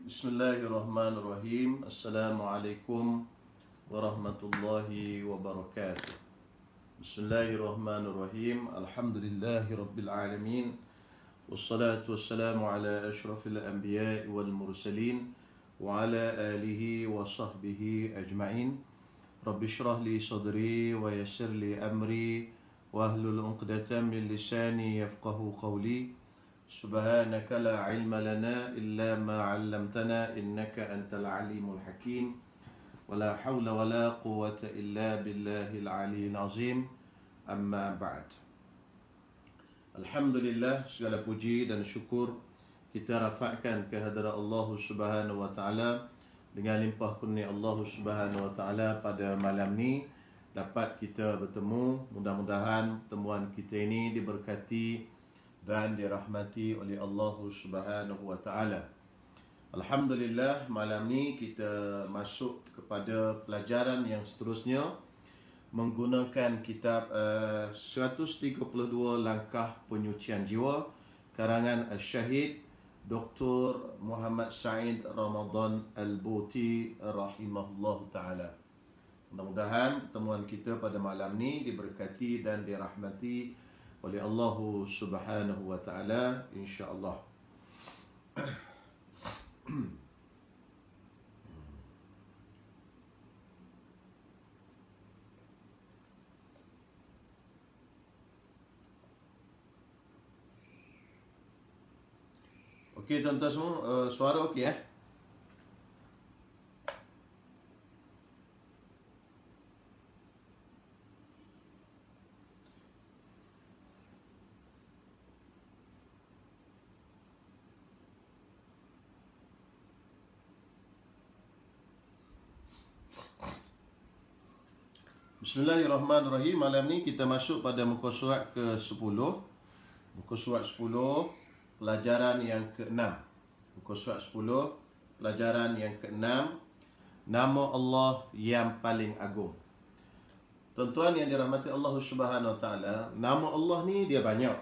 Bismillahirrahmanirrahim. Assalamualaikum warahmatullahi wabarakatuh. Bismillahirrahmanirrahim. Alhamdulillahi rabbil alamin. Wassalatu wassalamu ala ashrafil anbiya'i wal mursalin wa ala alihi wa sahbihi ajma'in. Rabbi shrah li sadri wa yassir li amri wa ahlul 'uqdatam min lisani yafqahu qawli. Subhanaka la ilma lana illa ma 'allamtana innaka antal alimul hakim. Wala hawla wala quwwata illa billahil aliyyil azim. Amma ba'd. Alhamdulillah, segala puji dan syukur kita rafa'kan kehadrat Allah Subhanahu wa taala. Dengan limpah kurnia Allah Subhanahu wa taala pada malam ni dapat kita bertemu. Mudah-mudahan pertemuan kita ini diberkati dan dirahmati oleh Allah Subhanahu wa taala. Alhamdulillah, malam ni kita masuk kepada pelajaran yang seterusnya menggunakan kitab 132 Langkah Penyucian Jiwa karangan Syahid Dr. Muhammad Said Ramadan Al-Buti rahimahullah taala. Mudah-mudahan pertemuan kita pada malam ni diberkati dan dirahmati oleh Allah Subhanahu wa taala, insya-Allah. Okey tuan-tuan semua, suara okey eh? Bismillahirrahmanirrahim. Malam ni kita masuk pada muka surat ke-10. Muka surat 10, pelajaran yang ke-6. Muka surat 10, pelajaran yang ke-6. Nama Allah yang paling agung. Tuan-tuan yang dirahmati Allah Subhanahu wa taala, nama Allah ni dia banyak.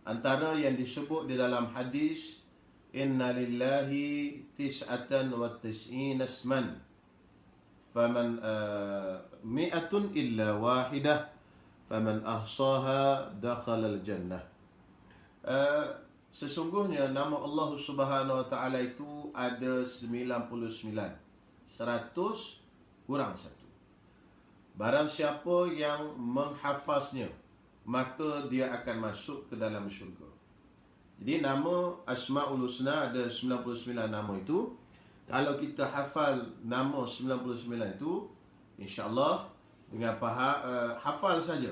Antara yang disebut di dalam hadis, inna lillahi tis'atan wa tis'ina isman. Faman mi'atun illa wahidah faman ahsaha dakhala al-jannah. Sesungguhnya nama Allah Subhanahu wa taala itu ada 99. 100 kurang 1. Barang siapa yang menghafaznya, maka dia akan masuk ke dalam syurga. Jadi nama Asmaul Husna ada 99 nama itu. Kalau kita hafal nama 99 itu, insya-Allah dengan hafal saja.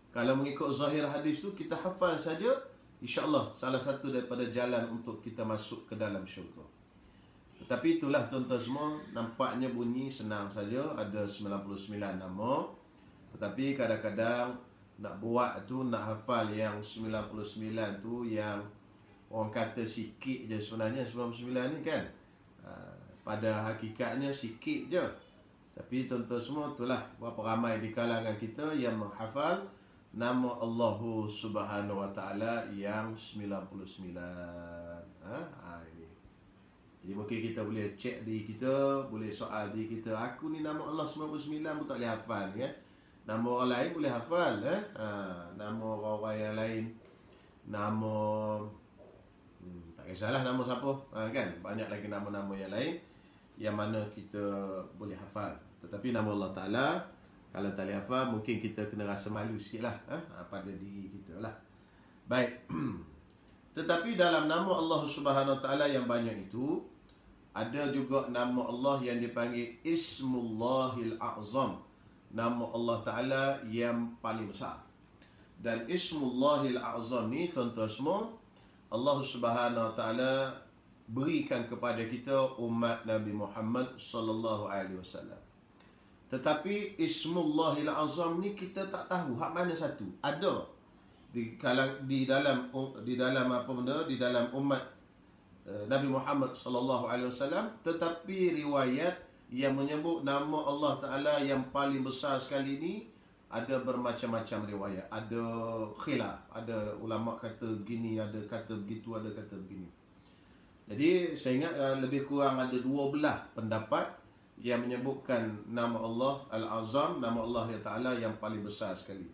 Kalau mengikut zahir hadis tu, kita hafal saja, insya-Allah salah satu daripada jalan untuk kita masuk ke dalam syurga. Tetapi itulah tuan-tuan semua, nampaknya bunyi senang saja, ada 99 nama. Tetapi kadang-kadang nak buat tu, nak hafal yang 99 tu, yang orang kata sikit je sebenarnya 99 ni kan. Pada hakikatnya sikit je. Tapi tuan-tuan semua, itulah berapa ramai di kalangan kita yang menghafal nama Allah Subhanahu wa taala yang 99. Ini. Jadi mungkin kita boleh cek diri kita, boleh soal diri kita, aku ni nama Allah 99 pun tak boleh hafal ya. Nama orang lain boleh hafal nama orang-orang yang lain, nama tak kisahlah nama siapa, kan? Banyak lagi nama-nama yang lain yang mana kita boleh hafal. Tetapi nama Allah Ta'ala, kalau tak boleh hafal, mungkin kita kena rasa malu sikit lah pada diri kita lah. Baik. Tetapi dalam nama Allah Subhanahu Wa Ta'ala yang banyak itu, ada juga nama Allah yang dipanggil Ismullahil A'zam. Nama Allah Ta'ala yang paling besar. Dan Ismullahil A'zam ni, tuan-tuan semua, Allah Subhanahu Wa Ta'ala berikan kepada kita umat Nabi Muhammad sallallahu alaihi wasallam. Tetapi Ismullahil Azam ni kita tak tahu hak mana satu. Ada di dalam apa benda, di dalam umat Nabi Muhammad sallallahu alaihi wasallam, tetapi riwayat yang menyebut nama Allah Taala yang paling besar sekali ni ada bermacam-macam riwayat. Ada khilaf, ada ulama kata begini, ada kata begitu, ada kata begini. Jadi saya ingat lebih kurang ada 12 pendapat yang menyebutkan nama Allah Al-Azam, nama Allah ya Ta'ala yang paling besar sekali.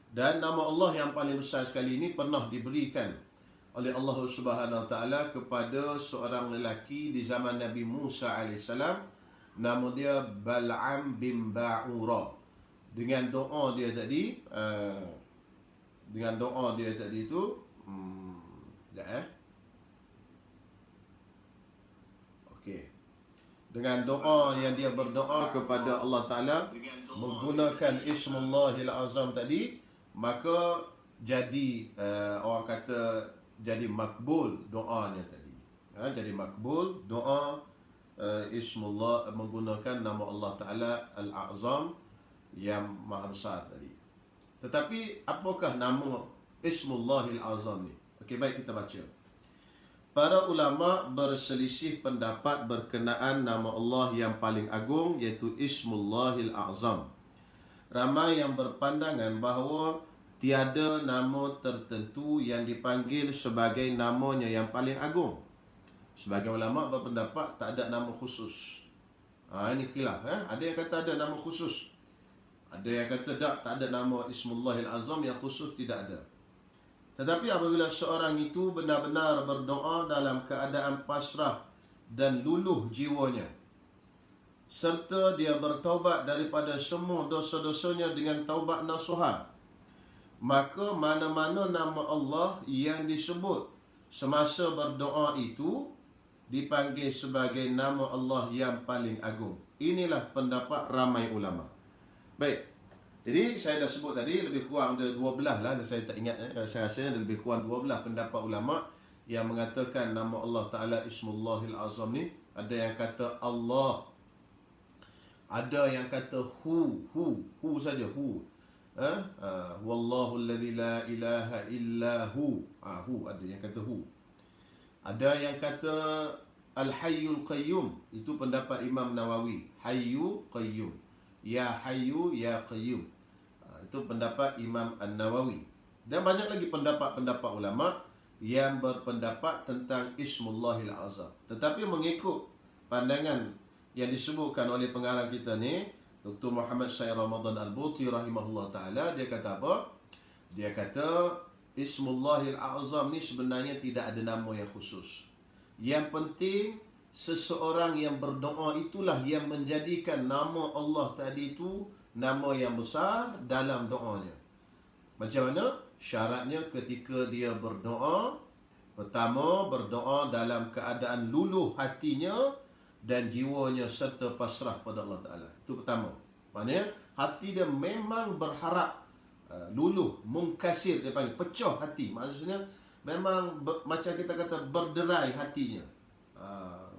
Dan nama Allah yang paling besar sekali ini pernah diberikan oleh Allah Subhanahu Wa Ta'ala kepada seorang lelaki di zaman Nabi Musa AS. Nama dia Bal'am bin Ba'ura. Dengan doa dia tadi itu okey. Dengan doa yang dia berdoa kepada Allah Ta'ala menggunakan Ismullahil Azam tadi, maka jadi orang kata jadi makbul doanya tadi. Jadi makbul doa Ismullah menggunakan nama Allah Ta'ala Al-Azam yang maha besar tadi. Tetapi apakah nama Ismullahil Azam ni? Okey, baik kita baca. Para ulama berselisih pendapat berkenaan nama Allah yang paling agung, iaitu Ismullahil Azam. Ramai yang berpandangan bahawa tiada nama tertentu yang dipanggil sebagai namanya yang paling agung. Sebagian ulama berpendapat tak ada nama khusus. Ini khilaf. Ada yang kata ada nama khusus. Ada yang kata tak ada nama Ismullahil Azam yang khusus, tidak ada. Tetapi apabila seorang itu benar-benar berdoa dalam keadaan pasrah dan luluh jiwanya, serta dia bertaubat daripada semua dosa-dosanya dengan taubat nasuha, maka mana-mana nama Allah yang disebut semasa berdoa itu dipanggil sebagai nama Allah yang paling agung. Inilah pendapat ramai ulama. Baik. Jadi saya dah sebut tadi lebih kurang ada 12 lah, saya tak ingat, saya rasa ada lebih kurang 12 pendapat ulama yang mengatakan nama Allah Ta'ala Ismullahil Azam ni. Ada yang kata Allah, ada yang kata hu saja, hu. Wallahu alladhi la ilaha illa hu. Hu, ada yang kata hu. Ada yang kata Al-Hayyul Qayyum. Itu pendapat Imam Nawawi. Hayyu Qayyum. Ya Hayyu Ya Qayyum. Itu pendapat Imam An-Nawawi. Dan banyak lagi pendapat-pendapat ulama yang berpendapat tentang Ismullahil Azam. Tetapi mengikut pandangan yang disebutkan oleh pengarang kita ni, Dr. Muhammad Syed Ramadan Al-Buti rahimahullah ta'ala, dia kata apa? Dia kata Ismullahil Azam ni sebenarnya tidak ada nama yang khusus. Yang penting seseorang yang berdoa itulah yang menjadikan nama Allah tadi itu nama yang besar dalam doanya. Macam mana? Syaratnya ketika dia berdoa, pertama berdoa dalam keadaan luluh hatinya dan jiwanya serta pasrah pada Allah Ta'ala. Itu pertama. Maknanya hati dia memang berharap, luluh, mungkasir, dia panggil, pecah hati. Maksudnya memang macam kita kata berderai hatinya.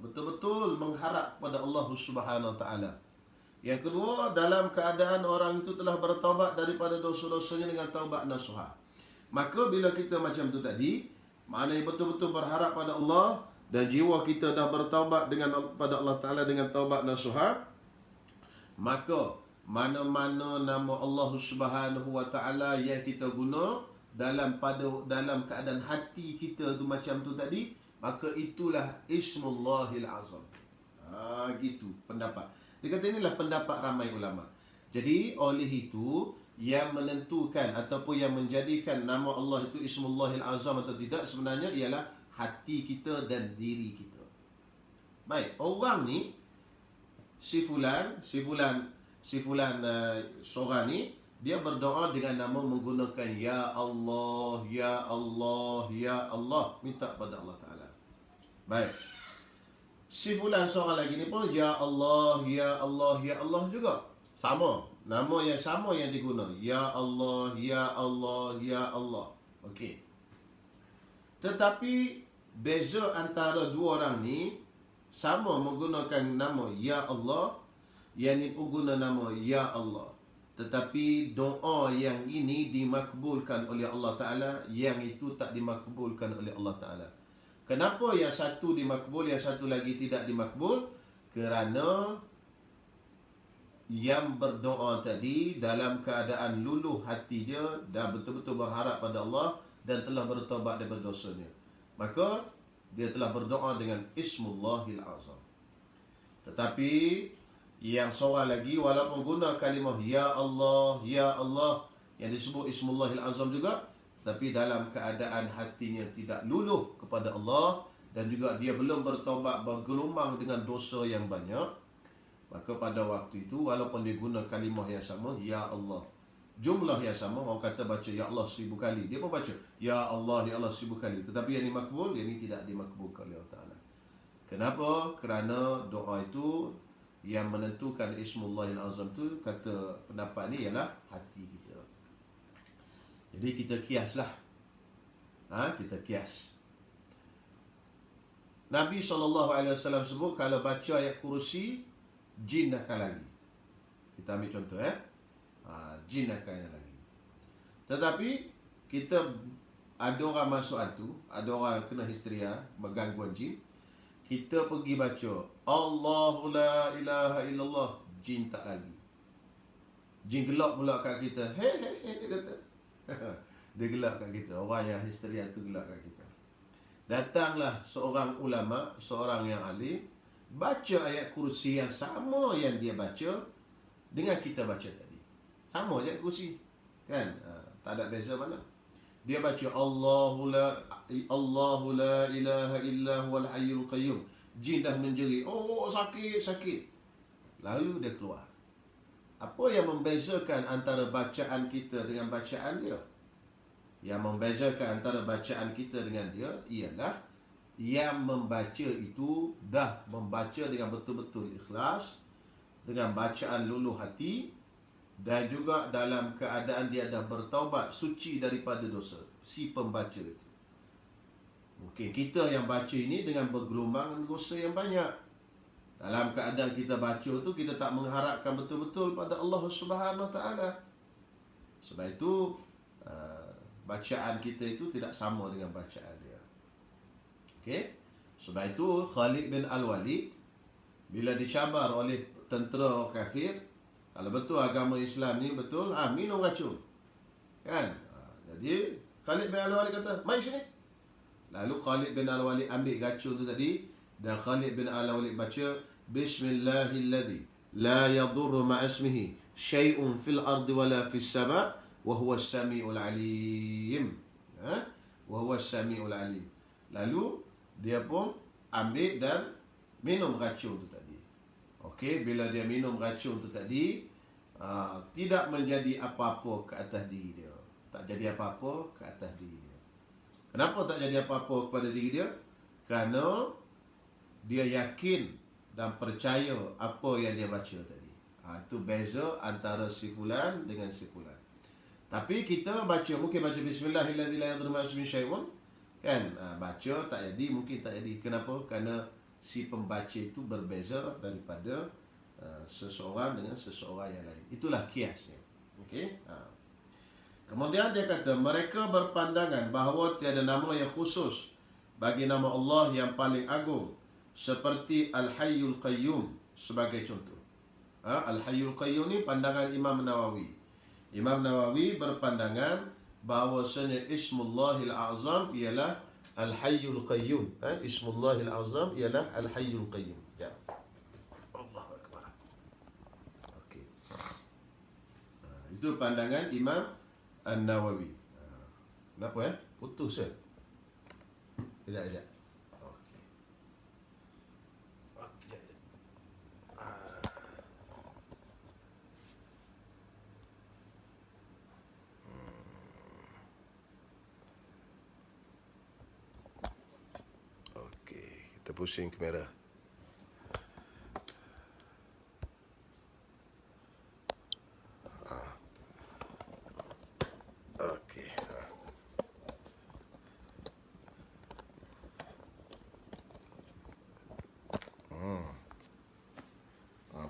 Betul-betul mengharap pada Allah Subhanahu Wa Ta'ala. Yang kedua, dalam keadaan orang itu telah bertaubat daripada dosa-dosanya dengan taubat nasuha. Maka bila kita macam tu tadi, maknanya betul-betul berharap pada Allah dan jiwa kita dah bertaubat pada Allah Ta'ala dengan taubat nasuha, maka mana-mana nama Allah Subhanahu Wa Ta'ala yang kita guna dalam keadaan hati kita tu macam tu tadi, maka itulah Ismullahil Azam. Gitu pendapat. Dia kata inilah pendapat ramai ulama. Jadi oleh itu yang menentukan ataupun yang menjadikan nama Allah itu Ismullahil Azam atau tidak sebenarnya ialah hati kita dan diri kita. Baik, orang ni si fulan seorang ni dia berdoa dengan nama menggunakan Ya Allah, Ya Allah, Ya Allah, minta pada Allah Ta'ala. Baik. Si fulan seorang lagi ni pun Ya Allah, Ya Allah, Ya Allah juga. Sama. Nama yang sama yang diguna. Ya Allah, Ya Allah, Ya Allah. Okey. Tetapi beza antara dua orang ni sama menggunakan nama Ya Allah, yang ni pun guna nama Ya Allah. Tetapi doa yang ini dimakbulkan oleh Allah Ta'ala, yang itu tak dimakbulkan oleh Allah Ta'ala. Kenapa yang satu dimakbul, yang satu lagi tidak dimakbul? Kerana yang berdoa tadi dalam keadaan luluh hati dia dan betul-betul berharap pada Allah dan telah bertaubat daripada dosanya. Maka dia telah berdoa dengan Ismullahil Azam. Tetapi yang seorang lagi walaupun guna kalimah Ya Allah yang disebut Ismullahil Azam juga, tapi dalam keadaan hatinya tidak luluh kepada Allah dan juga dia belum bertaubat, bergelumang dengan dosa yang banyak, maka pada waktu itu walaupun dia guna kalimah yang sama Ya Allah, jumlah yang sama, orang kata baca Ya Allah 1000 kali, dia pun baca Ya Allah 1000 kali, tetapi yang dimakbul, yang ini tidak dimakbulkan oleh Allah Ta'ala. Kenapa? Kerana doa itu yang menentukan Ismullahil Azam tu, kata pendapat ni, ialah hati kita. Jadi kita kiaslah. Kita kias. Nabi SAW sebut kalau baca ayat kursi, jin akan lari. Kita ambil contoh jin akan lari. Tetapi kita ada orang masuk hantu, ada orang kena histeria, bergangguan jin, kita pergi baca Allahu la ilaha illallah, jin tak lagi. Jin gelak pula kat kita. He dia kata. Dia gelak kat kita. Orang yang histeria tu gelak kat kita. Datanglah seorang ulama, seorang yang alim, baca ayat kursi yang sama yang dia baca dengan kita baca tadi. Sama je ayat kursi. Kan? Tak ada beza mana. Dia baca Allahu la ilaha illa huwal hayyul qayyum. Jin dah menjerit, oh sakit. Lalu dia keluar. Apa yang membezakan antara bacaan kita dengan bacaan dia? Yang membezakan antara bacaan kita dengan dia ialah yang membaca itu dah membaca dengan betul-betul ikhlas, dengan bacaan luluh hati, dan juga dalam keadaan dia dah bertaubat, suci daripada dosa. Si pembaca itu. Mungkin kita yang baca ini dengan bergelombang dosa yang banyak. Dalam keadaan kita baca tu, kita tak mengharapkan betul-betul pada Allah Subhanahu Wa Taala. Sebab itu bacaan kita itu tidak sama dengan bacaan dia. Okey? Sebab itu Khalid bin Al-Walid bila dicabar oleh tentera kafir, kalau betul agama Islam ni betul, minum racun. Kan? Jadi Khalid bin Al-Walid kata, "Mai sini." Lalu Khalid bin Al-Walid ambil racun tu tadi, dan Khalid bin Al-Walid baca Bismillahilladzi la yadurru ma'asmihi syai'un fil ardi wala fis sama' wa huwa as-sami'ul 'alim. Wa huwa as-sami'ul 'alim. Lalu dia pun ambil dan minum racun tu tadi. Okey, bila dia minum racun tu tadi, tidak menjadi apa-apa ke atas diri dia. Tak jadi apa-apa ke atas diri dia. Kenapa tak jadi apa-apa kepada diri dia? Kerana dia yakin dan percaya apa yang dia baca tadi. Itu beza antara si fulan dengan si fulan. Tapi kita baca, mungkin baca Bismillahirrahmanirrahim la yadurru ma'asmihi syai'un, kan? Baca tak jadi, mungkin tak jadi. Kenapa? Kerana si pembaca itu berbeza daripada seseorang dengan seseorang yang lain. Itulah kiasnya. Okey? Kemudian dia kata, mereka berpandangan bahawa tiada nama yang khusus bagi nama Allah yang paling agung, seperti Al-Hayyul Qayyum sebagai contoh. Al-Hayyul Qayyum ni pandangan Imam Nawawi. Imam Nawawi berpandangan bahawasanya Ismullahil Azam ialah Al-Hayyul Qayyum. Ismullahil Azam ialah Al-Hayyul Qayyum. Ya. Allahu Akbar. Okey. Itu pandangan Imam An-Nawawi. Kenapa putus Sekejap. Kita pusing kamera. Okey.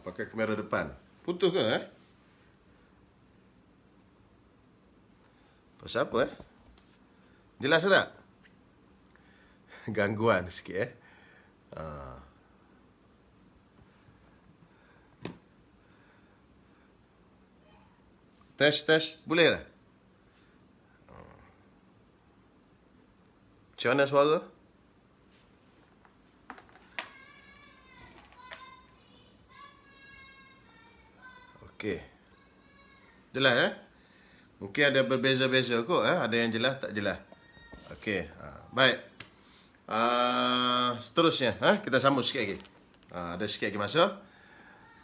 Pakai kamera depan. Putus ke Pasal apa Jelas tak? Gangguan sikit Tes. Boleh tak? Macam mana suara? Okey. Jelas Mungkin ada berbeza-beza kot Ada yang jelas, tak jelas. Okey. Baik. Seterusnya kita sambung sikit lagi. Ada sikit lagi masa.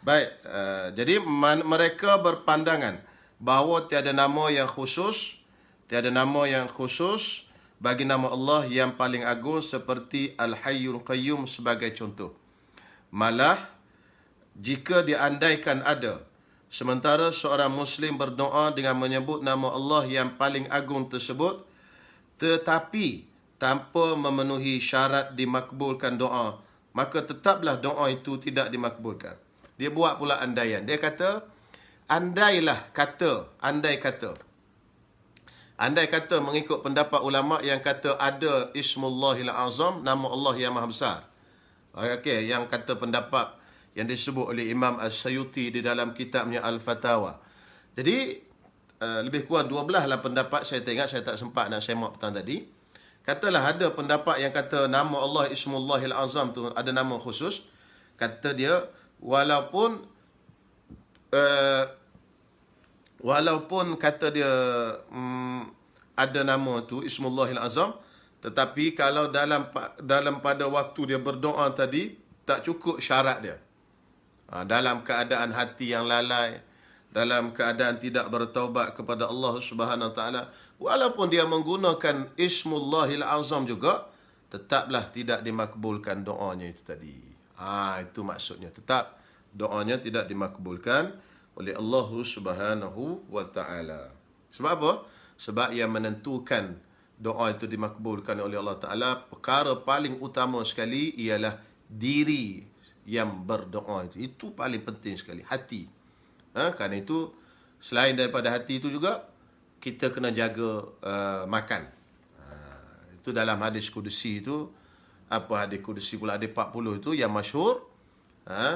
Baik. Jadi mereka berpandangan bahawa tiada nama yang khusus, bagi nama Allah yang paling agung seperti Al-Hayyul Qayyum sebagai contoh. Malah jika diandaikan ada, sementara seorang Muslim berdoa dengan menyebut nama Allah yang paling agung tersebut, tetapi tanpa memenuhi syarat dimakbulkan doa, maka tetaplah doa itu tidak dimakbulkan. Dia buat pula andaian. Dia kata, andai kata mengikut pendapat ulama yang kata ada Ismullahil Azam, nama Allah yang Maha Besar. Okey, yang kata pendapat yang disebut oleh Imam As-Sayuti di dalam kitabnya Al-Fatawa. Jadi, lebih kurang 12 lah pendapat. Saya tengok, saya tak sempat nak semak petang tadi. Katalah ada pendapat yang kata nama Allah Ismullahil Azam tu ada nama khusus. Kata dia, walaupun kata dia ada nama tu Ismullahil Azam, tetapi kalau dalam pada waktu dia berdoa tadi tak cukup syarat dia. Dalam keadaan hati yang lalai, dalam keadaan tidak bertaubat kepada Allah Subhanahu Wa Taala, walaupun dia menggunakan Ismullahil Azam juga, tetaplah tidak dimakbulkan doanya itu tadi. Itu maksudnya, tetap doanya tidak dimakbulkan oleh Allah Subhanahu Wa Taala. Sebab apa? Sebab yang menentukan doa itu dimakbulkan oleh Allah Taala, perkara paling utama sekali ialah diri yang berdoa itu. Itu paling penting sekali, hati. Kerana itu, selain daripada hati itu juga, kita kena jaga makan. Itu dalam hadis kudusi itu. Apa hadis kudusi pula? Hadis 40 itu yang masyhur.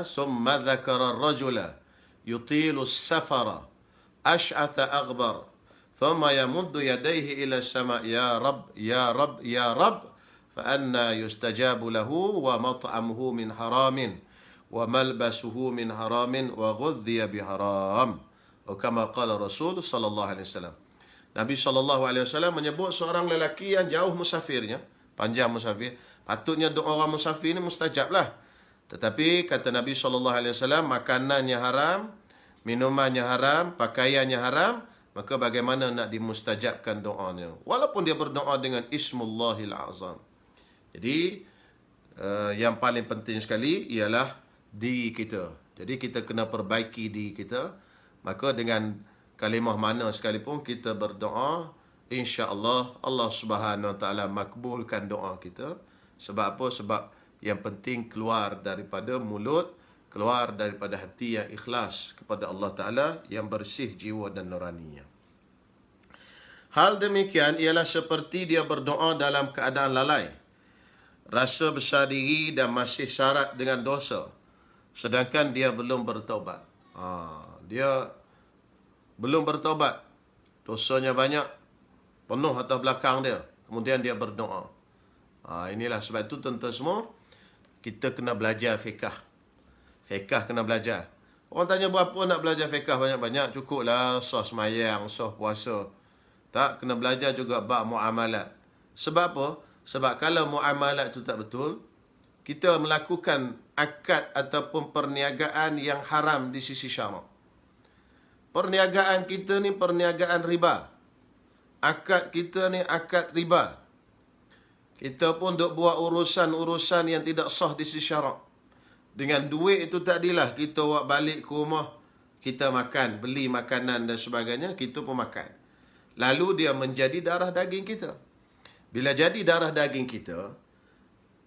Summa dzakara ar-rajula yutilu as-safara ash'atha aghbar thumma yamuddu yadayhi ila as-sama' ya rab ya rab ya rab fa anna yustajabu lahu wa mat'amuhu min haramin wa malbasuhu min haramin wa ghudhiya biharam, atau kama qala Rasul sallallahu alaihi wasallam. Nabi sallallahu alaihi wasallam menyebut seorang lelaki yang jauh musafirnya, panjang musafir, patutnya doa orang musafir ni mustajablah. Tetapi kata Nabi SAW, makanannya haram, minumannya haram, pakaiannya haram, maka bagaimana nak dimustajabkan doanya? Walaupun dia berdoa dengan Ismullahil Azam. Jadi, yang paling penting sekali ialah diri kita. Jadi, kita kena perbaiki diri kita. Maka dengan kalimah mana sekalipun kita berdoa, insya-Allah Allah Subhanahu Wa Taala makbulkan doa kita. Sebab apa? Sebab yang penting keluar daripada mulut, keluar daripada hati yang ikhlas kepada Allah Ta'ala, yang bersih jiwa dan nuraninya. Hal demikian ialah seperti dia berdoa dalam keadaan lalai, rasa besar diri dan masih syarat dengan dosa, sedangkan dia belum bertaubat. Dia belum bertaubat, dosanya banyak, penuh atas belakang dia, kemudian dia berdoa. Inilah sebab itu tuan-tuan semua, kita kena belajar fiqah. Fiqah kena belajar. Orang tanya berapa nak belajar fiqah banyak-banyak? Cukuplah sah semayang, sah puasa. Tak, kena belajar juga bab muamalat. Sebab apa? Sebab kalau muamalat itu tak betul, kita melakukan akad ataupun perniagaan yang haram di sisi syarak. Perniagaan kita ni perniagaan riba. Akad kita ni akad riba. Kita pun duk buat urusan-urusan yang tidak sah di sisi syarak. Dengan duit itu tadilah kita buat balik ke rumah, kita makan, beli makanan dan sebagainya, kita pun makan. Lalu dia menjadi darah daging kita. Bila jadi darah daging kita,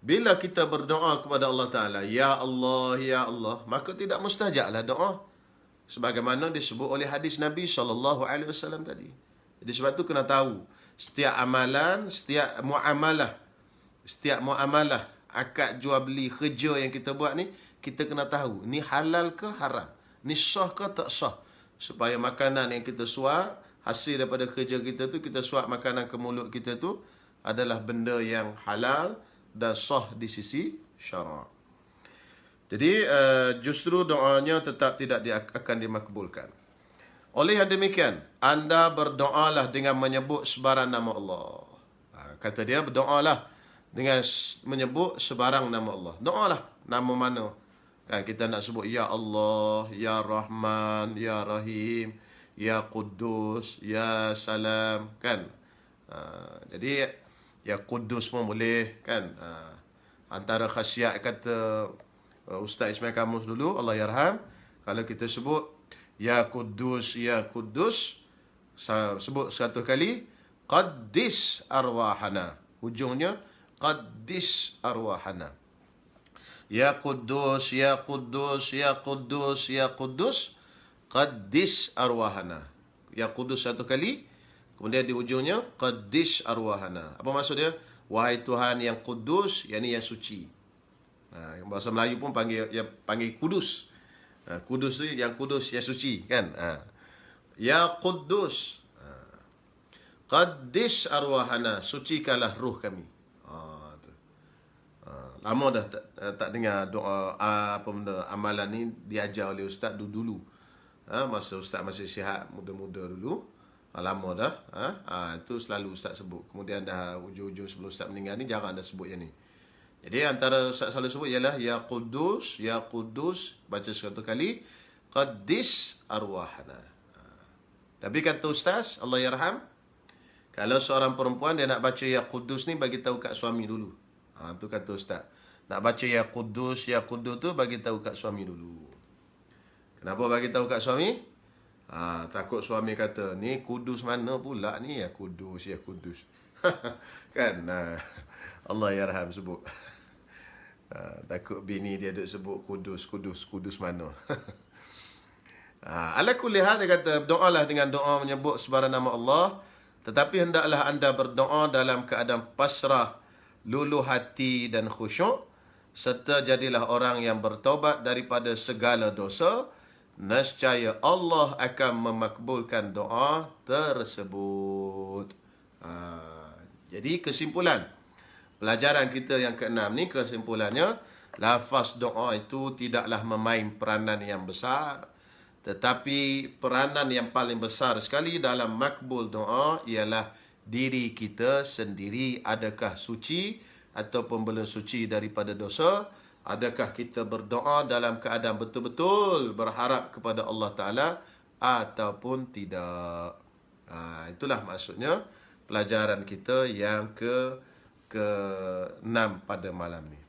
bila kita berdoa kepada Allah Ta'ala, Ya Allah, Ya Allah, maka tidak mustajablah doa. Sebagaimana disebut oleh hadis Nabi SAW tadi. Jadi sebab itu kena tahu, setiap amalan, setiap muamalah, akad jual beli, kerja yang kita buat ni, kita kena tahu, ni halal ke haram, ni sah ke tak sah. Supaya makanan yang kita suap, hasil daripada kerja kita tu, kita suap makanan ke mulut kita tu, adalah benda yang halal dan sah di sisi syarak. Jadi justru doanya tetap tidak akan dimakbulkan. Oleh yang demikian, anda berdoalah dengan menyebut sebarang nama Allah. Kata dia, berdoalah dengan menyebut sebarang nama Allah. Doalah nama mana. Kan kita nak sebut Ya Allah, Ya Rahman, Ya Rahim, Ya Quddus, Ya Salam. Kan? Jadi, Ya Quddus pun boleh. Kan? Antara khasiat kata Ustaz Ismail Kamus dulu, Allah yarham, kalau kita sebut Ya Quddus, Ya Quddus, sebut satu kali, Qaddis arwahana. Hujungnya, Qaddis arwahana. Ya Quddus, Ya Quddus, Ya Quddus, Ya Quddus, Qaddis arwahana. Ya Quddus satu kali, kemudian di ujungnya, Qaddis arwahana. Apa maksud dia? Wahai Tuhan yang kudus, yakni yang suci. Bahasa Melayu pun panggil kudus. Kudus tu yang kudus, yang suci, kan? Ya Quddus, Qaddis arwahana, sucikanlah ruh kami. Lama dah tak dengar doa apa benda amalan ni diajar oleh ustaz dulu. Masa ustaz masih sihat, muda-muda dulu. Lama dah. Itu selalu ustaz sebut. Kemudian dah ujung-ujung sebelum ustaz meninggal ni jarang dah sebut yang ni. Jadi antara ustaz selalu sebut ialah Ya Quddus, Ya Quddus, baca satu kali, Qaddis arwahana. Tapi kata ustaz, Allah yarham, kalau seorang perempuan dia nak baca Ya Quddus ni, bagi tahu kat suami dulu. Tu kata ustaz. Nak baca Ya Quddus, Ya Quddus tu bagi tahu kat suami dulu. Kenapa bagi tahu kat suami? Takut suami kata, ni Kudus mana pula ni Ya Quddus, Ya Quddus. Kan? Allah yarham sebut. Takut bini dia duk sebut Kudus mana. Ala kulli hal, dia kata, doalah dengan doa menyebut sebarang nama Allah, tetapi hendaklah anda berdoa dalam keadaan pasrah, luluh hati dan khusyuk, serta jadilah orang yang bertaubat daripada segala dosa. Nescaya Allah akan memakbulkan doa tersebut. Jadi kesimpulan pelajaran kita yang ke-6 ni, kesimpulannya, lafaz doa itu tidaklah memain peranan yang besar, tetapi peranan yang paling besar sekali dalam makbul doa ialah diri kita sendiri. Adakah suci ataupun belum suci daripada dosa? Adakah kita berdoa dalam keadaan betul-betul berharap kepada Allah Ta'ala ataupun tidak? Itulah maksudnya pelajaran kita yang ke-6 pada malam ni.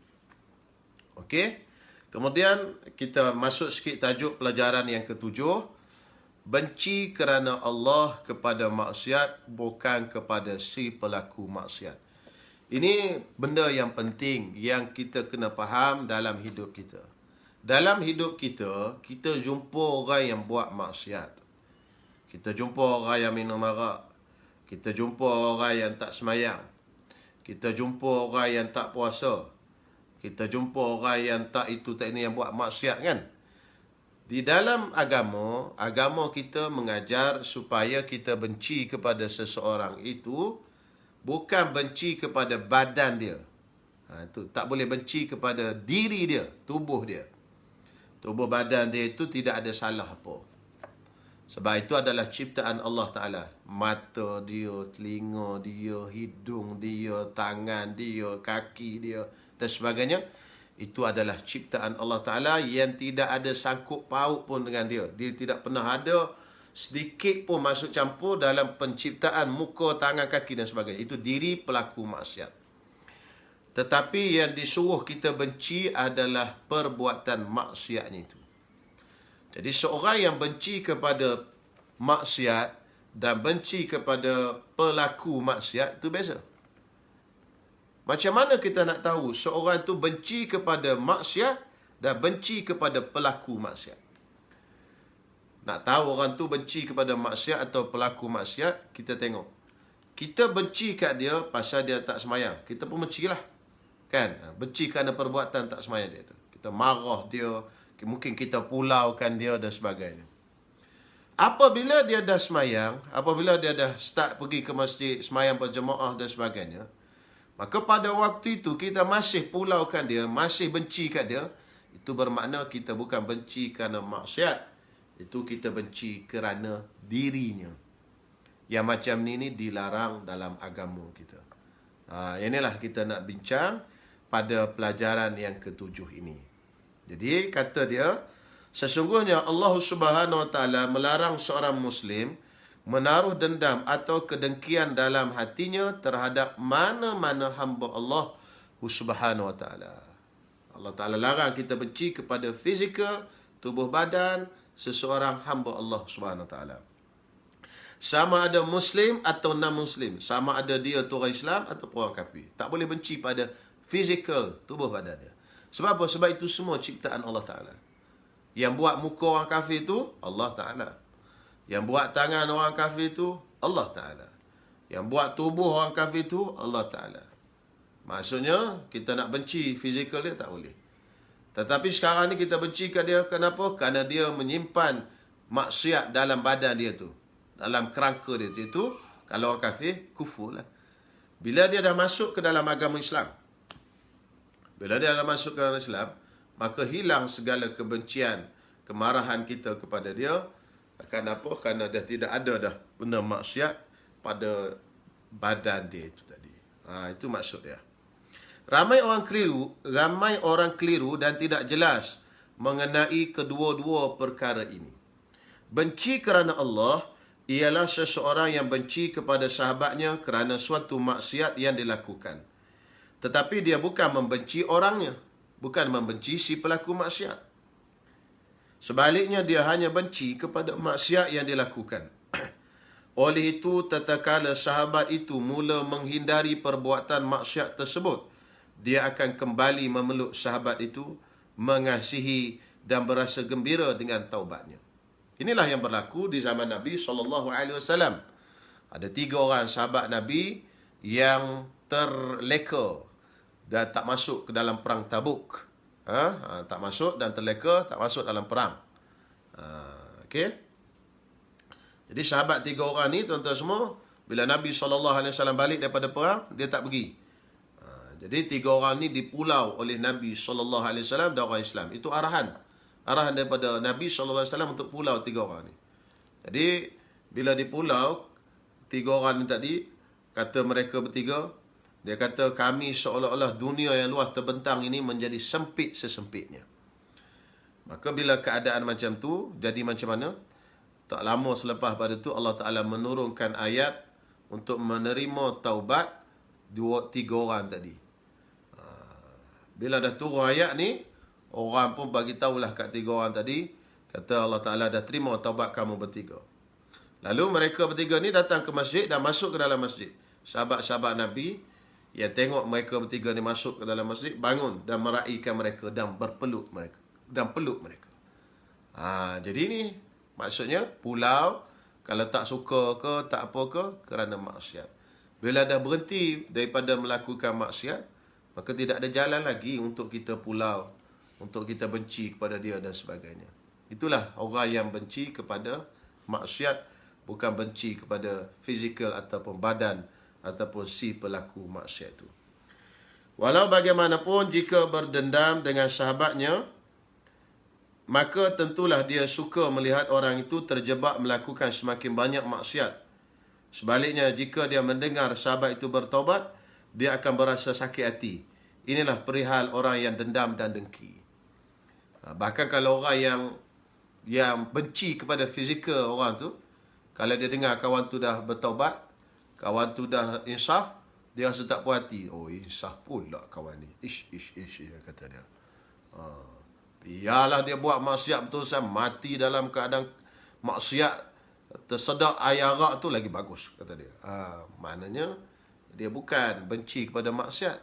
Okey. Kemudian kita masuk sikit tajuk pelajaran yang ke-7. Benci kerana Allah kepada maksiat, bukan kepada si pelaku maksiat. Ini benda yang penting yang kita kena faham dalam hidup kita. Dalam hidup kita, kita jumpa orang yang buat maksiat. Kita jumpa orang yang minum arak. Kita jumpa orang yang tak semayang. Kita jumpa orang yang tak puasa. Kita jumpa orang yang tak itu tak ini, yang buat maksiat, kan? Di dalam agama kita mengajar supaya kita benci kepada seseorang itu, bukan benci kepada badan dia. Itu tak boleh benci kepada diri dia, tubuh dia. Tubuh badan dia itu tidak ada salah apa. Sebab itu adalah ciptaan Allah Ta'ala. Mata dia, telinga dia, hidung dia, tangan dia, kaki dia dan sebagainya. Itu adalah ciptaan Allah Ta'ala yang tidak ada sangkut paut pun dengan dia. Dia tidak pernah ada sedikit pun masuk campur dalam penciptaan muka, tangan, kaki dan sebagainya. Itu diri pelaku maksiat. Tetapi yang disuruh kita benci adalah perbuatan maksiatnya itu. Jadi seorang yang benci kepada maksiat dan benci kepada pelaku maksiat, itu biasa. Macam mana kita nak tahu seorang itu benci kepada maksiat dan benci kepada pelaku maksiat? Nak tahu orang tu benci kepada maksiat atau pelaku maksiat, kita tengok. Kita benci kat dia pasal dia tak semayang. Kita pun bencilah. Kan? Benci kerana perbuatan tak semayang dia tu. Kita marah dia. Mungkin kita pulaukan dia dan sebagainya. Apabila dia dah semayang, apabila dia dah start pergi ke masjid, semayang berjemaah dan sebagainya, maka pada waktu itu kita masih pulaukan dia, masih benci kat dia, Itu bermakna kita bukan benci kerana maksiat, itu kita benci kerana dirinya. Yang macam ni dilarang dalam agama kita. Inilah kita nak bincang pada pelajaran yang ketujuh ini. Jadi kata dia, sesungguhnya Allah Subhanahu Wa Taala melarang seorang Muslim menaruh dendam atau kedengkian dalam hatinya terhadap mana-mana hamba Allah Subhanahu Wa Taala. Allah Ta'ala larang kita benci kepada fizikal, tubuh badan seseorang hamba Allah Subhanahu Wa Taala. Sama ada Muslim atau non-Muslim. Sama ada dia tu orang Islam atau orang kafir. Tak boleh benci pada fizikal, tubuh badan dia. Sebab apa? Sebab itu semua ciptaan Allah Ta'ala. Yang buat muka orang kafir tu Allah Ta'ala. Yang buat tangan orang kafir tu Allah Ta'ala. Yang buat tubuh orang kafir tu Allah Ta'ala. Maksudnya, kita nak benci fizikal dia tak boleh. Tetapi sekarang ni kita benci ke dia. Kenapa? Kerana dia menyimpan maksiat dalam badan dia tu. Dalam kerangka dia tu. Kalau orang kafir, kufur lah. Bila dia dah masuk ke dalam agama Islam. Bila dia dah masuk ke dalam Islam, maka hilang segala kebencian, kemarahan kita kepada dia. Kenapa? Kerana dia tidak ada dah benda maksiat pada badan dia itu tadi. Itu maksud dia. Ramai orang keliru dan tidak jelas mengenai kedua-dua perkara ini. Benci kerana Allah ialah seseorang yang benci kepada sahabatnya kerana suatu maksiat yang dilakukan. Tetapi dia bukan membenci orangnya, bukan membenci si pelaku maksiat. Sebaliknya dia hanya benci kepada maksiat yang dilakukan. Oleh itu, tatkala sahabat itu mula menghindari perbuatan maksiat tersebut, dia akan kembali memeluk sahabat itu, mengasihi dan berasa gembira dengan taubatnya. Inilah yang berlaku di zaman Nabi SAW. Ada 3 orang sahabat Nabi yang terleka dan tak masuk ke dalam perang Tabuk. Tak masuk dan terleka, tak masuk dalam perang. Okey. Jadi sahabat 3 orang ni, tuan-tuan semua, bila Nabi SAW balik daripada perang, dia tak pergi. Jadi 3 orang ni dipulau oleh Nabi SAW dan orang Islam. Itu arahan daripada Nabi SAW untuk pulau 3 orang ni. Jadi bila dipulau 3 orang ni tadi, kata mereka bertiga, dia kata kami seolah-olah dunia yang luas terbentang ini menjadi sempit sesempitnya. Maka bila keadaan macam tu, jadi macam mana? Tak lama selepas pada tu Allah Ta'ala menurunkan ayat untuk menerima taubat 3 orang tadi. Bila dah turun ayat ni, orang pun bagi tahulah kat 3 orang tadi, kata Allah Ta'ala dah terima taubat kamu bertiga. Lalu mereka bertiga ni datang ke masjid dan masuk ke dalam masjid. Sahabat-sahabat Nabi yang tengok mereka bertiga ni masuk ke dalam masjid, bangun dan meraihkan mereka dan berpeluk mereka. Dan peluk mereka. Jadi ni maksudnya pulau, kalau tak suka ke, tak apa ke, kerana maksiat. Bila dah berhenti daripada melakukan maksiat, maka tidak ada jalan lagi untuk kita pulau, untuk kita benci kepada dia dan sebagainya. Itulah orang yang benci kepada maksiat, bukan benci kepada fizikal ataupun badan ataupun si pelaku maksiat itu. Walau bagaimanapun, jika berdendam dengan sahabatnya, maka tentulah dia suka melihat orang itu terjebak melakukan semakin banyak maksiat. Sebaliknya, jika dia mendengar sahabat itu bertaubat, dia akan berasa sakit hati. Inilah perihal orang yang dendam dan dengki. Bahkan kalau orang yang benci kepada fizikal orang tu, kalau dia dengar kawan tu dah bertaubat, kawan tu dah insaf, dia rasa tak puas hati. Oh, insaf pula kawan ni. Ish, kata dia. Biarlah dia buat maksiat betul saya mati dalam keadaan maksiat, tersedak air arak tu lagi bagus, kata dia. Maknanya dia bukan benci kepada maksiat,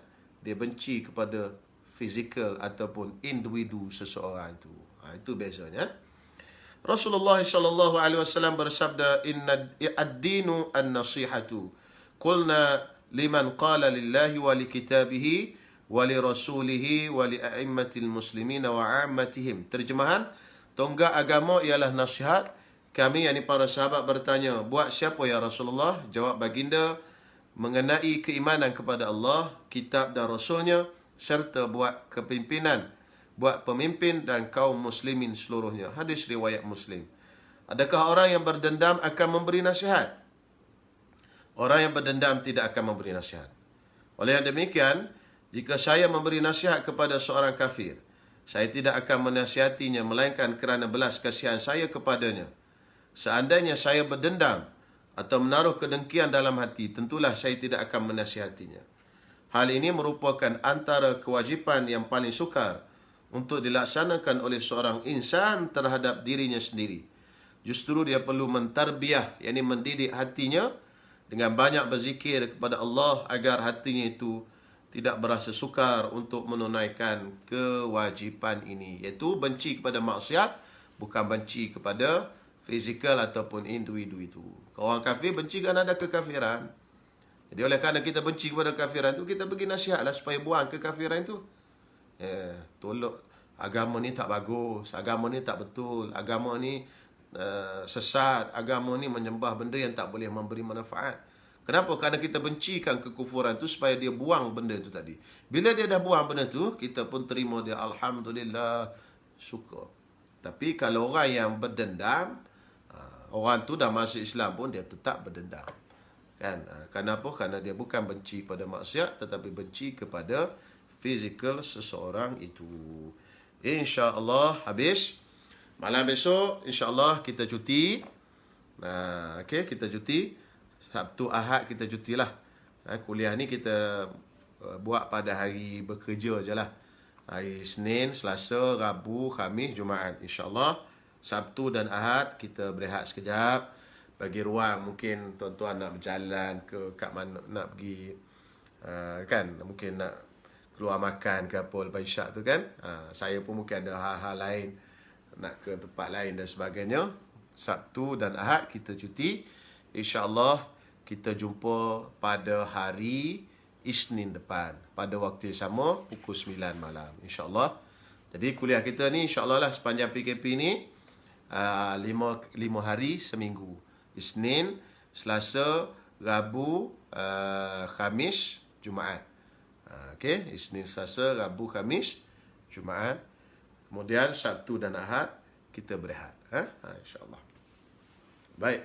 dia benci kepada fizikal ataupun individu seseorang itu. Itu bezanya. Rasulullah SAW bersabda, "Inna ad-dinu an-nasihatu." Qulna liman qala lillahi wa li kitabihi wa li rasulihi wa li a'immatil muslimina wa 'ammatihim. Terjemahan, tonggak agama ialah nasihat. Kami, yakni para sahabat, bertanya, buat siapa ya Rasulullah? Jawab baginda, mengenai keimanan kepada Allah, kitab dan Rasulnya, serta buat kepimpinan buat pemimpin dan kaum muslimin seluruhnya. Hadis riwayat Muslim. Adakah orang yang berdendam akan memberi nasihat? Orang yang berdendam tidak akan memberi nasihat. Oleh yang demikian, jika saya memberi nasihat kepada seorang kafir, saya tidak akan menasihatinya melainkan kerana belas kasihan saya kepadanya. Seandainya saya berdendam atau menaruh kedengkian dalam hati, tentulah saya tidak akan menasihatinya. Hal ini merupakan antara kewajipan yang paling sukar untuk dilaksanakan oleh seorang insan terhadap dirinya sendiri. Justru dia perlu mentarbiah, yakni mendidik hatinya dengan banyak berzikir kepada Allah agar hatinya itu tidak berasa sukar untuk menunaikan kewajipan ini, iaitu benci kepada maksiat, bukan benci kepada fizikal ataupun individu itu. Orang kafir benci kerana ada kekafiran. Jadi oleh kerana kita benci kepada kafiran itu, kita bagi nasihatlah supaya buang kekafiran itu. Tolong, agama ni tak bagus, agama ni tak betul, agama ni sesat, agama ni menyembah benda yang tak boleh memberi manfaat. Kenapa? Kerana kita bencikan kekufuran itu supaya dia buang benda itu tadi. Bila dia dah buang benda itu, kita pun terima dia, alhamdulillah, syukur. Tapi kalau orang yang berdendam, orang tu dah masuk Islam pun dia tetap berdendam. Kan? Kenapa? Kerana dia bukan benci pada maksiat, tetapi benci kepada fizikal seseorang itu. InsyaAllah habis. Malam besok, insyaAllah kita cuti. Okay, kita cuti. Sabtu, Ahad kita cutilah. Kuliah ni kita buat pada hari bekerja je lah. Hari Senin, Selasa, Rabu, Khamis, Jumaat. InsyaAllah Sabtu dan Ahad kita berehat sekejap. Bagi ruang mungkin tuan-tuan nak berjalan ke kat mana nak pergi, kan, mungkin nak keluar makan ke apa lepas isyak tu kan. Saya pun mungkin ada hal-hal lain, nak ke tempat lain dan sebagainya. Sabtu dan Ahad kita cuti. InsyaAllah kita jumpa pada hari Isnin depan pada waktu yang sama pukul 9 malam insyaAllah. Jadi kuliah kita ni insyaAllah lah sepanjang PKP ni 5 hari seminggu. Isnin, Selasa, Rabu, Khamis, Jumaat. Okey, Isnin, Selasa, Rabu, Khamis, Jumaat. Kemudian Sabtu dan Ahad kita berehat. InsyaAllah. Baik.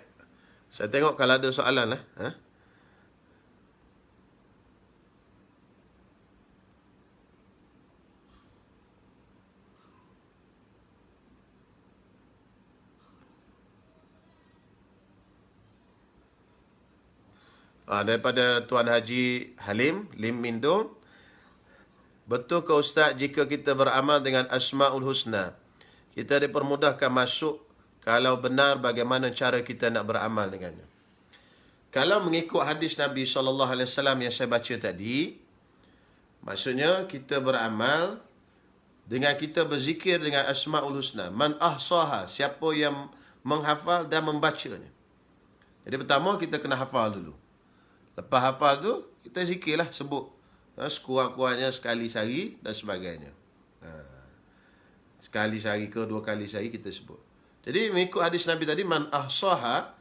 Saya tengok kalau ada soalan lah. Daripada Tuan Haji Halim, Lim Mindon. Betul ke Ustaz, jika kita beramal dengan Asma'ul Husna, kita dipermudahkan masuk kalau benar bagaimana cara kita nak beramal dengannya? Kalau mengikut hadis Nabi SAW yang saya baca tadi, maksudnya kita beramal dengan kita berzikir dengan Asma'ul Husna. Man ahsaha, siapa yang menghafal dan membacanya. Jadi pertama kita kena hafal dulu. Lepas hafal tu, kita zikirlah, sebut. Sekurang-kurangnya sekali sehari dan sebagainya. Sekali sehari ke 2 kali sehari kita sebut. Jadi mengikut hadis Nabi tadi, man ahsaha,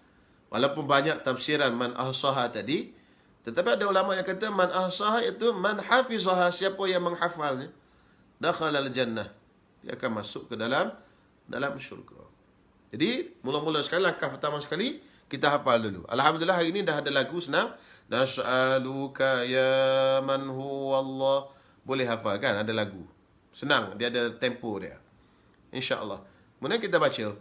walaupun banyak tafsiran man ahsaha tadi, tetapi ada ulama yang kata man ahsaha itu man hafizaha, siapa yang menghafalnya, dakhala al-jannah, dia akan masuk ke dalam syurga. Jadi mula-mula sekali, langkah pertama sekali, kita hafal dulu. Alhamdulillah hari ini dah ada lagu senang. Nas'aluka ya man huwa Allah. Boleh hafal kan? Ada lagu. Senang. Dia ada tempo dia. InsyaAllah. Kemudian kita baca.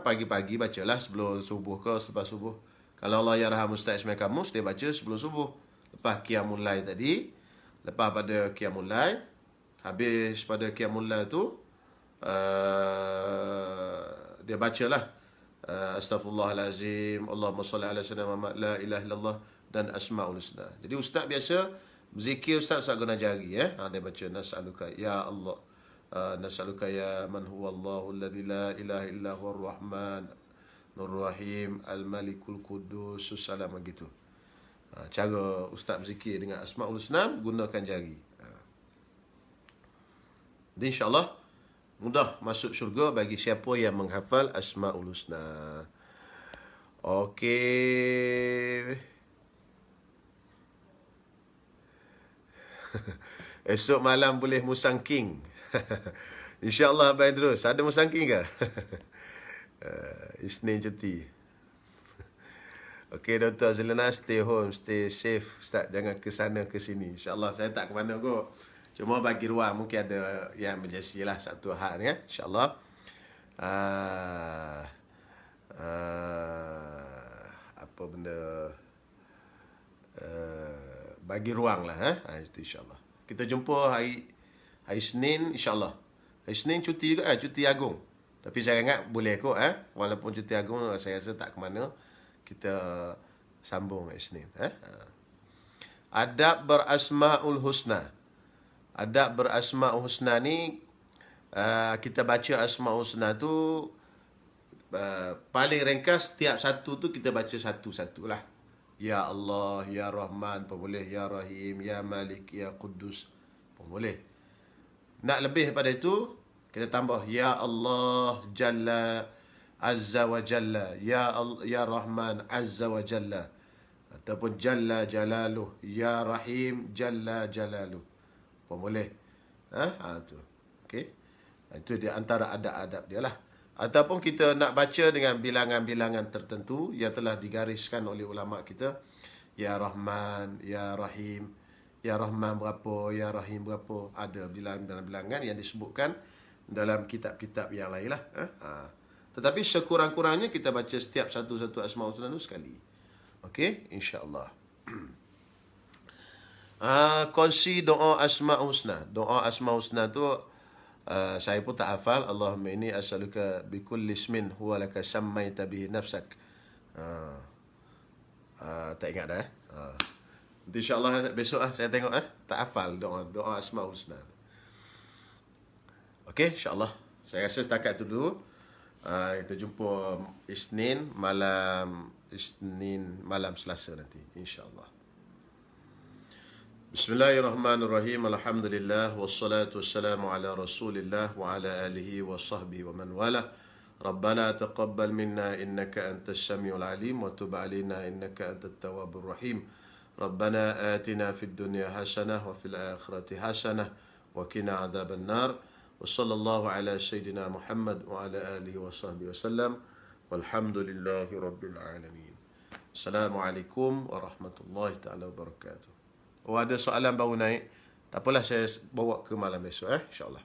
Pagi-pagi bacalah sebelum subuh ke selepas subuh. Kalau Allah yarham Ustaz Ismail Kamus, dia baca sebelum subuh. Lepas Qiyamul Lail tadi. Lepas pada Qiyamul Lail. Habis pada Qiyamul Lail tu. Dia bacalah. Astaghfirullahalazim, Allahumma salli ala sayyidina Muhammad, la ilaha illallah, dan Asma'ul Husna. Jadi ustaz biasa berzikir, ustaz guna jari. Dia baca nas'aluka ya Allah, nas'aluka ya man huwa Allahu alladhi la ilaha illa huwa ar-Rahman Nur-Rahim Al-Malikul Qudus Salam, gitu. Cara ustaz berzikir dengan Asma'ul Husna, gunakan jari. Jadi insyaAllah mudah masuk syurga bagi siapa yang menghafal Asma'ul Husna. Okey. Esok malam boleh musang king. InsyaAllah Abang Idrus. Ada musangking ke? Isnin cuti. Okey, Dr. Azlina, stay home, stay safe. Ustaz, jangan ke sana ke sini. InsyaAllah saya tak ke mana kot. Cuma bagi ruang, mungkin ada yang emergency lah satu hari ya. InsyaAllah. Apa benda, bagi ruang lah. Itu insyaAllah. Kita jumpa hari Isnin insyaAllah. Hari Isnin cuti juga, cuti agung. Tapi saya ingat boleh kot. Walaupun cuti agung, saya rasa tak ke mana. Kita sambung hari Isnin. Adab berasma'ul husna. Adab berasma'ul husna ni, kita baca asma'ul husna tu, paling ringkas tiap satu tu kita baca satu-satu lah. Ya Allah, Ya Rahman pun boleh, Ya Rahim, Ya Malik, Ya Quddus pun boleh. Nak lebih daripada itu, kita tambah Ya Allah Jalla Azza wa Jalla, Ya Rahman Azza wa Jalla, ataupun Jalla Jalaluh, Ya Rahim Jalla Jalaluh pun boleh. Tu. Okey. Itu di antara adab-adab dia lah. Ataupun kita nak baca dengan bilangan-bilangan tertentu yang telah digariskan oleh ulama kita. Ya Rahman, Ya Rahim, Ya Rahman berapa, Ya Rahim berapa. Ada bilangan-bilangan yang disebutkan dalam kitab-kitab yang lain lah. Tetapi sekurang-kurangnya kita baca setiap satu-satu Asmaul Husna itu sekali. Okey, insya-Allah. Kongsi doa Asmaul Husna. Doa Asmaul Husna tu saya pun tak hafal. Allahumma inni as'aluka bi kulli ismin huwa laka sammaita bihi nafsak. Tak ingat dah. Nanti insya-Allah besok saya tengok tak hafal doa Asmaul Husna. Okey, insya-Allah. Saya rasa setakat tu dulu. Kita jumpa Isnin malam Selasa nanti insya-Allah. Bismillahirrahmanirrahim. Alhamdulillah wassalatu wassalamu ala Rasulillah wa ala alihi wa sahbihi wa man wala. Rabbana taqabbal minna innaka antas samiul alim wa tub alaina innaka antat tawwabur rahim. Rabbana atina fid dunya hasanah wa fil akhirati hasanah wa qina adzaban nar. Wa sallallahu ala sayyidina Muhammad wa ala alihi wa sahbihi wasallam. Walhamdulillahi rabbil alamin. Assalamualaikum warahmatullahi taala wabarakatuh. Ada soalan baru naik. Tak apalah, saya bawa ke malam besok insya-Allah.